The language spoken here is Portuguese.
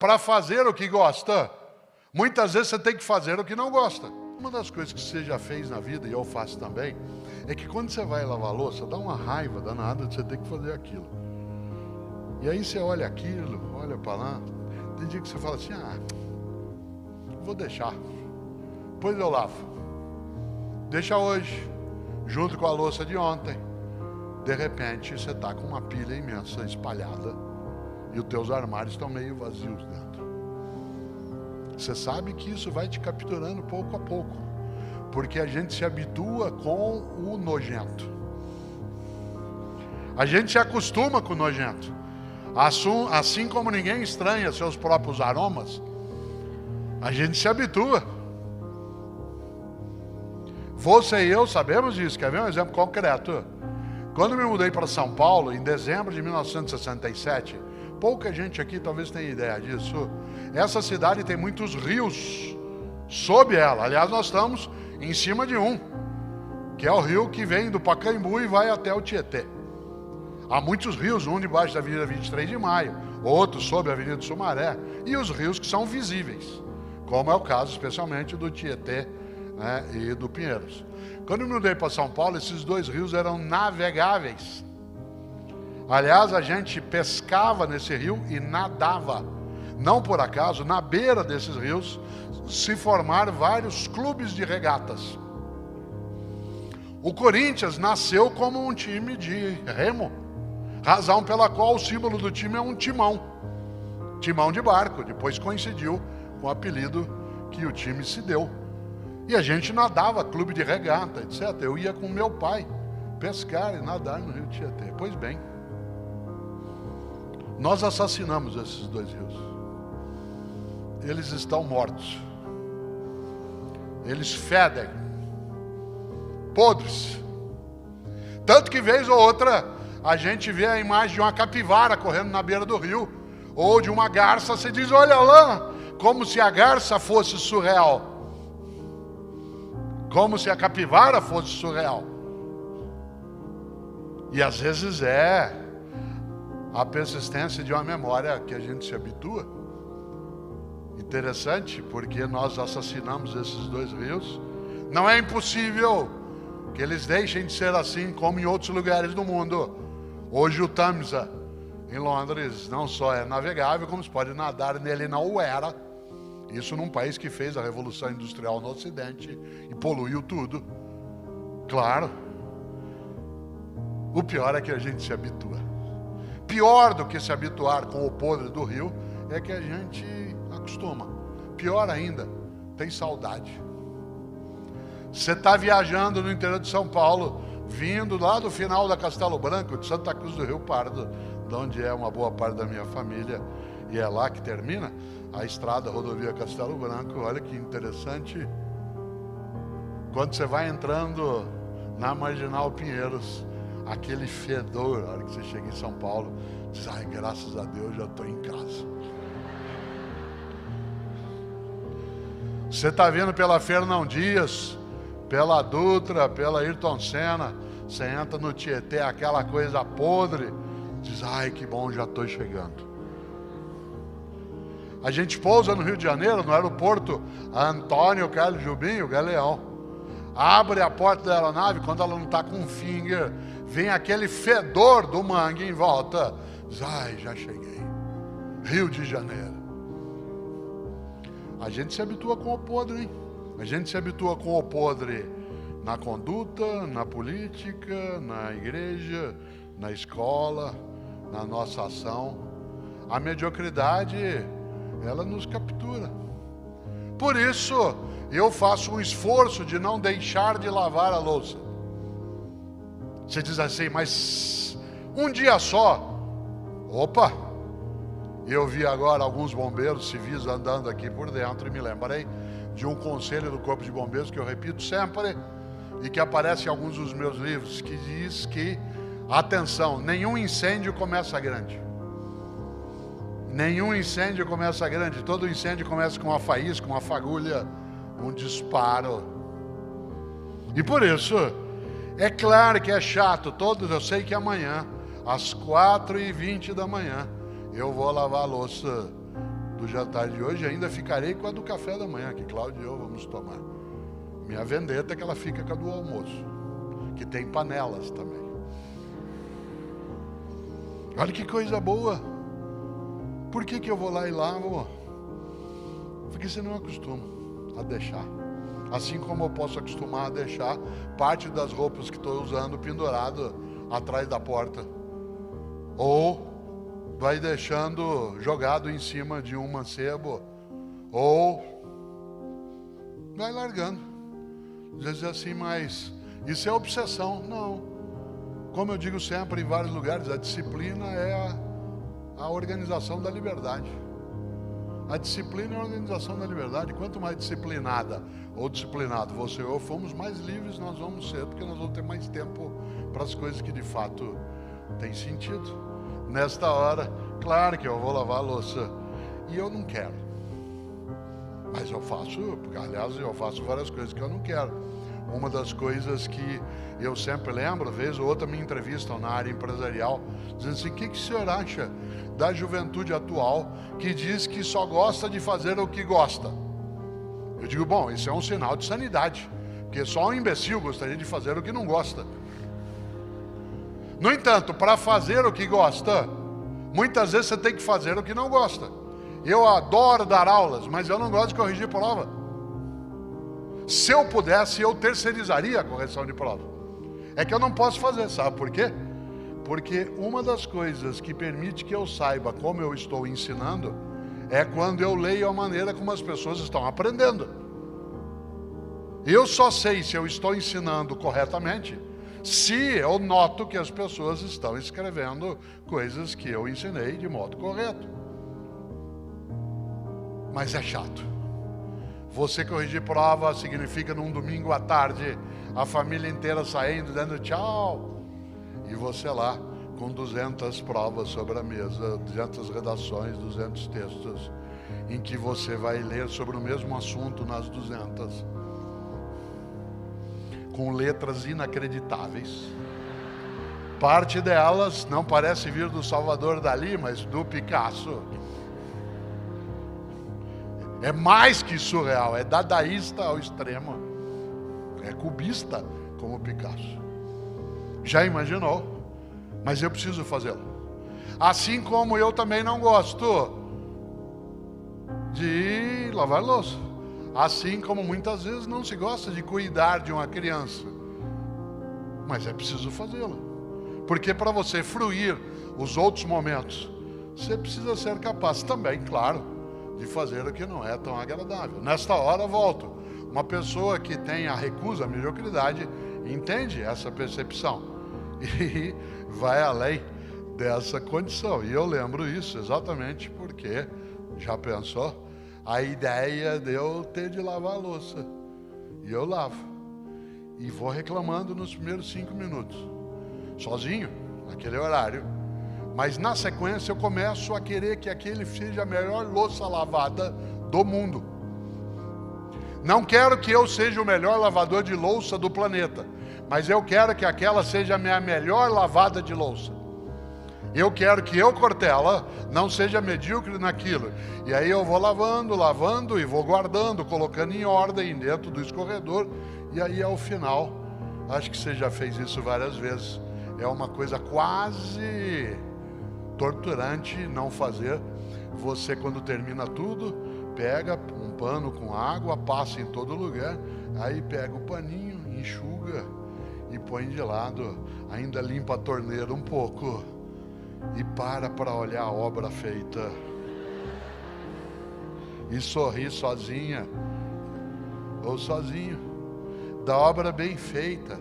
para fazer o que gosta, muitas vezes você tem que fazer o que não gosta. Uma das coisas que você já fez na vida, e eu faço também, é que quando você vai lavar a louça, dá uma raiva danada de você ter que fazer aquilo. E aí você olha aquilo, olha para lá, tem dia que você fala assim, vou deixar, depois eu lavo. Deixa hoje, junto com a louça de ontem. De repente, você está com uma pilha imensa espalhada e os teus armários estão meio vazios dentro. Você sabe que isso vai te capturando pouco a pouco, porque a gente se habitua com o nojento. A gente se acostuma com o nojento. Assim como ninguém estranha seus próprios aromas, a gente se habitua. Você e eu sabemos disso. Quer ver um exemplo concreto? Quando me mudei para São Paulo, em dezembro de 1967, pouca gente aqui talvez tenha ideia disso. Essa cidade tem muitos rios sob ela. Aliás, nós estamos em cima de um, que é o rio que vem do Pacaembu e vai até o Tietê. Há muitos rios, um debaixo da Avenida 23 de Maio, outro sob a Avenida Sumaré, e os rios que são visíveis, como é o caso especialmente do Tietê, né, e do Pinheiros. Quando eu me mudei para São Paulo, esses dois rios eram navegáveis. Aliás, a gente pescava nesse rio e nadava. Não por acaso, na beira desses rios, se formaram vários clubes de regatas. O Corinthians nasceu como um time de remo, razão pela qual o símbolo do time é um timão. Timão de barco, depois coincidiu com o apelido que o time se deu. E a gente nadava, clube de regata, etc. Eu ia com meu pai pescar e nadar no rio Tietê. Pois bem, nós assassinamos esses dois rios. Eles estão mortos. Eles fedem, podres. Tanto que vez ou outra a gente vê a imagem de uma capivara correndo na beira do rio, ou de uma garça, se diz, olha lá, como se a garça fosse surreal. Como se a capivara fosse surreal. E às vezes é a persistência de uma memória que a gente se habitua. Interessante, porque nós assassinamos esses dois rios. Não é impossível que eles deixem de ser assim como em outros lugares do mundo. Hoje o Tamisa, em Londres, não só é navegável, como se pode nadar nele na Uera. Isso num país que fez a Revolução Industrial no Ocidente e poluiu tudo. Claro. O pior é que a gente se habitua. Pior do que se habituar com o podre do rio é que a gente acostuma. Pior ainda, tem saudade. Você está viajando no interior de São Paulo, vindo lá do final da Castelo Branco, de Santa Cruz do Rio Pardo, de onde é uma boa parte da minha família, e é lá que termina a estrada, a rodovia Castelo Branco. Olha que interessante. Quando você vai entrando na Marginal Pinheiros, aquele fedor, a hora que você chega em São Paulo, diz, ai, graças a Deus, já estou em casa. Você está vindo pela Fernão Dias, pela Dutra, pela Ayrton Senna, você entra no Tietê, aquela coisa podre, diz, ai, que bom, já estou chegando. A gente pousa no Rio de Janeiro, no aeroporto Antônio Carlos Jobim, o Galeão. Abre a porta da aeronave, quando ela não está com um finger, vem aquele fedor do mangue em volta. Diz, ai, já cheguei. Rio de Janeiro. A gente se habitua com o podre, hein? A gente se habitua com o podre na conduta, na política, na igreja, na escola, na nossa ação. A mediocridade, ela nos captura. Por isso, eu faço um esforço de não deixar de lavar a louça. Você diz assim, mas um dia só. Opa! Eu vi agora alguns bombeiros civis andando aqui por dentro e me lembrei de um conselho do Corpo de Bombeiros que eu repito sempre e que aparece em alguns dos meus livros, que diz que, atenção, nenhum incêndio começa grande. Nenhum incêndio começa grande. Todo incêndio começa com uma faísca, uma fagulha, um disparo. E por isso, é claro que é chato. Eu sei que amanhã, às 4h20 da manhã, eu vou lavar a louça do jantar de hoje, ainda ficarei com a do café da manhã, que Cláudio e eu vamos tomar. Minha vendetta é que ela fica com a do almoço, que tem panelas também. Olha que coisa boa. Por que eu vou lá e lavo? Porque você não acostuma a deixar. Assim como eu posso acostumar a deixar parte das roupas que estou usando pendurado atrás da porta. Ou vai deixando jogado em cima de um mancebo. Ou vai largando. Às vezes é assim, mas isso é obsessão. Não. Como eu digo sempre em vários lugares, a disciplina é a organização da liberdade. A disciplina é a organização da liberdade. Quanto mais disciplinada ou disciplinado você ou fomos, mais livres nós vamos ser, porque nós vamos ter mais tempo para as coisas que de fato têm sentido. Nesta hora, claro que eu vou lavar a louça e eu não quero, mas eu faço, porque aliás eu faço várias coisas que eu não quero. Uma das coisas que eu sempre lembro, vez ou outra me entrevistam na área empresarial, dizendo assim: o que o senhor acha da juventude atual que diz que só gosta de fazer o que gosta? Eu digo, bom, isso é um sinal de sanidade, porque só um imbecil gostaria de fazer o que não gosta. No entanto, para fazer o que gosta, muitas vezes você tem que fazer o que não gosta. Eu adoro dar aulas, mas eu não gosto de corrigir prova. Se eu pudesse, eu terceirizaria a correção de prova. É que eu não posso fazer, sabe por quê? Porque uma das coisas que permite que eu saiba como eu estou ensinando é quando eu leio a maneira como as pessoas estão aprendendo. Eu só sei se eu estou ensinando corretamente se eu noto que as pessoas estão escrevendo coisas que eu ensinei de modo correto. Mas é chato. Você corrigir prova significa num domingo à tarde a família inteira saindo, dando tchau, e você lá com 200 provas sobre a mesa, 200 redações, 200 textos, em que você vai ler sobre o mesmo assunto nas 200, com letras inacreditáveis. Parte delas não parece vir do Salvador Dalí, mas do Picasso. É mais que surreal, é dadaísta ao extremo. É cubista como Picasso. Já imaginou? Mas eu preciso fazê-lo. Assim como eu também não gosto de lavar louça. Assim como muitas vezes não se gosta de cuidar de uma criança. Mas é preciso fazê-lo. Porque para você fruir os outros momentos, você precisa ser capaz também, claro, de fazer o que não é tão agradável. Nesta hora, volto. Uma pessoa que tem a recusa, a mediocridade, entende essa percepção e vai além dessa condição. E eu lembro isso exatamente porque, já pensou, a ideia de eu ter de lavar a louça. E eu lavo. E vou reclamando nos primeiros 5 minutos. Sozinho, naquele horário. Mas na sequência eu começo a querer que aquele seja a melhor louça lavada do mundo. Não quero que eu seja o melhor lavador de louça do planeta, mas eu quero que aquela seja a minha melhor lavada de louça. Eu quero que eu, Cortella, não seja medíocre naquilo. E aí eu vou lavando e vou guardando, colocando em ordem dentro do escorredor. E aí ao final, acho que você já fez isso várias vezes, é uma coisa quase torturante não fazer. Você, quando termina tudo, pega um pano com água, passa em todo lugar, aí pega o paninho, enxuga e põe de lado, ainda limpa a torneira um pouco e para olhar a obra feita e sorri sozinha ou sozinho da obra bem feita.